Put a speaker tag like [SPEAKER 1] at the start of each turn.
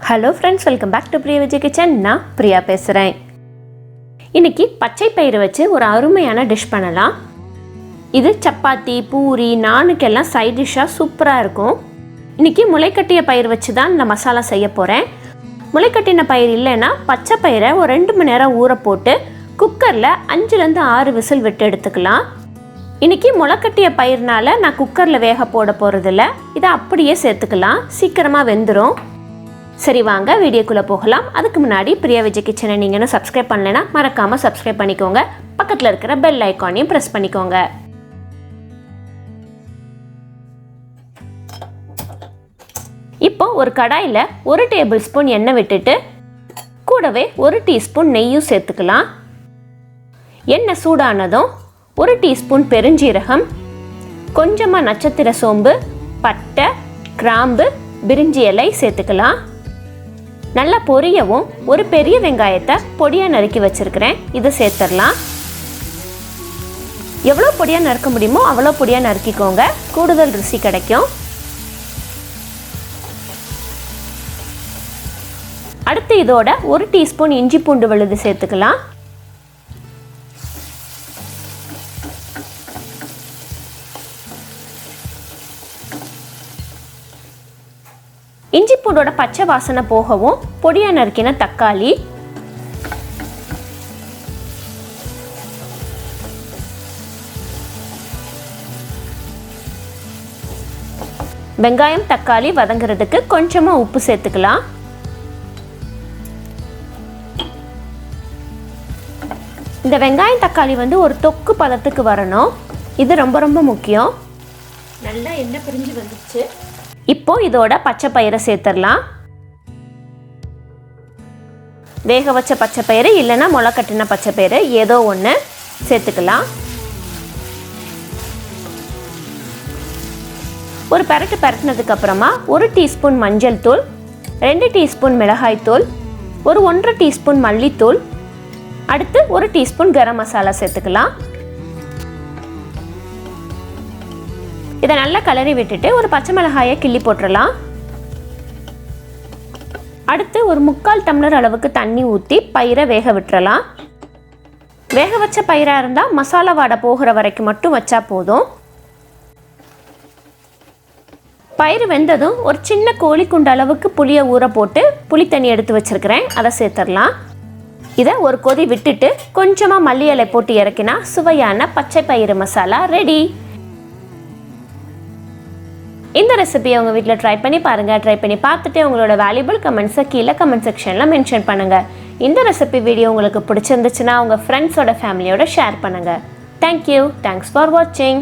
[SPEAKER 1] Hello friends, welcome back to Priya Vijay kitchen. நான் பிரியா பேசுகிறேன். இன்றைக்கி பச்சை பயிறு வச்சு ஒரு அருமையான டிஷ் பண்ணலாம். இது சப்பாத்தி, பூரி, நானுக்கெல்லாம் சைட் டிஷ்ஷாக சூப்பராக இருக்கும். இன்றைக்கி முளைக்கட்டிய பயிர் வச்சு தான் இந்த மசாலா செய்ய போகிறேன். முளைக்கட்டின பயிர் இல்லைன்னா பச்சை பயிரை ஒரு 2 மணி நேரம் ஊற போட்டு குக்கரில் 5-6 விசில் விட்டு எடுத்துக்கலாம். இன்றைக்கி முளைக்கட்டிய பயிர்னால் நான் குக்கரில் வேக போட போகிறதில்ல, இதை அப்படியே சேர்த்துக்கலாம், சீக்கிரமாக வெந்துடும். சரி, வாங்க வீடியோக்குள்ளே போகலாம். அதுக்கு முன்னாடி பிரியா விஜய் கிச்சனை நீங்கள் இன்னும் சப்ஸ்கிரைப் பண்ணலைன்னா மறக்காமல் சப்ஸ்கிரைப் பண்ணிக்கோங்க. பக்கத்தில் இருக்கிற பெல் ஐக்கானையும் ப்ரெஸ் பண்ணிக்கோங்க. இப்போ ஒரு கடாயில் 1 டேபிள் ஸ்பூன் எண்ணெய் விட்டுட்டு கூடவே 1 டீஸ்பூன் நெய்யும் சேர்த்துக்கலாம். எண்ணெய் சூடானதும் 1 டீஸ்பூன் பெருஞ்சீரகம், கொஞ்சமாக நட்சத்திர சோம்பு, பட்டை, கிராம்பு, பிரிஞ்சி இலை சேர்த்துக்கலாம். நல்லா பொரியவும் ஒரு பெரிய வெங்காயத்தை பொடியாக நறுக்கி வச்சுருக்கிறேன், இதை சேர்த்துடலாம். எவ்வளோ பொடியாக நறுக்க முடியுமோ அவ்வளோ பொடியாக நறுக்கிக்கோங்க, கூடுதல் ருசி கிடைக்கும். அடுத்து இதோட 1 டீஸ்பூன் இஞ்சி பூண்டு விழுது சேர்த்துக்கலாம். இஞ்சி பூண்டோட பச்சை வாசனை போகவும் பொடியா நறுக்கின தக்காளி, வெங்காயம், தக்காளி வதங்குறதுக்கு கொஞ்சமாக உப்பு சேர்த்துக்கலாம். இந்த வெங்காயம் தக்காளி ஒரு தொக்கு பதத்துக்கு வரணும், இது ரொம்ப ரொம்ப முக்கியம். நல்லா எண்ணெய் பிரிஞ்சு வந்துச்சு. இப்போ இதோட பச்சை பயிரை சேர்த்துடலாம். வேக வச்ச பச்சை பயிறு இல்லைன்னா முளைக்கட்டின பச்சை பயிறு ஏதோ ஒன்று சேர்த்துக்கலாம். ஒரு பெரட்டு பெரட்டினதுக்கு அப்புறமா 1 டீஸ்பூன் மஞ்சள் தூள், 2 டீஸ்பூன் மிளகாய் தூள், ஒரு 1.5 டீஸ்பூன் மல்லித்தூள், அடுத்து 1 டீஸ்பூன் கரம் மசாலா சேர்த்துக்கலாம். இதை நல்லா கிளறி விட்டுட்டு ஒரு பச்சை மிளகாயை கிள்ளி போட்டுடலாம். அடுத்து ஒரு 3/4 டம்ளர் அளவுக்கு தண்ணி ஊற்றி பயிரை வேக விட்டுறலாம். வேக வச்ச பயிராக இருந்தால் மசாலா வாடை போகிற வரைக்கும் மட்டும் வச்சா போதும். பயிர் வெந்ததும் ஒரு சின்ன கோழிக்குண்டு அளவுக்கு புளியை ஊற போட்டு புளி தண்ணி எடுத்து வச்சுருக்கிறேன், அதை சேர்த்துடலாம். இதை ஒரு கொதி விட்டுட்டு கொஞ்சமாக மல்லி இலை போட்டு இறக்கினா சுவையான பச்சை பயிறு மசாலா ரெடி. இந்த ரெசிபியை உங்கள் வீட்டில் ட்ரை பண்ணி பாருங்கள். ட்ரை பண்ணி பார்த்துட்டு உங்களோட வேல்யூபிள் கமெண்ட்ஸை கீழே கமெண்ட் செக்ஷனில் மென்ஷன் பண்ணுங்கள். இந்த ரெசிபி வீடியோ உங்களுக்கு பிடிச்சிருந்துச்சுன்னா உங்கள் ஃப்ரெண்ட்ஸோட ஃபேமிலியோட ஷேர் பண்ணுங்கள். தேங்க்யூ. தேங்க்ஸ் ஃபார் வாட்சிங்.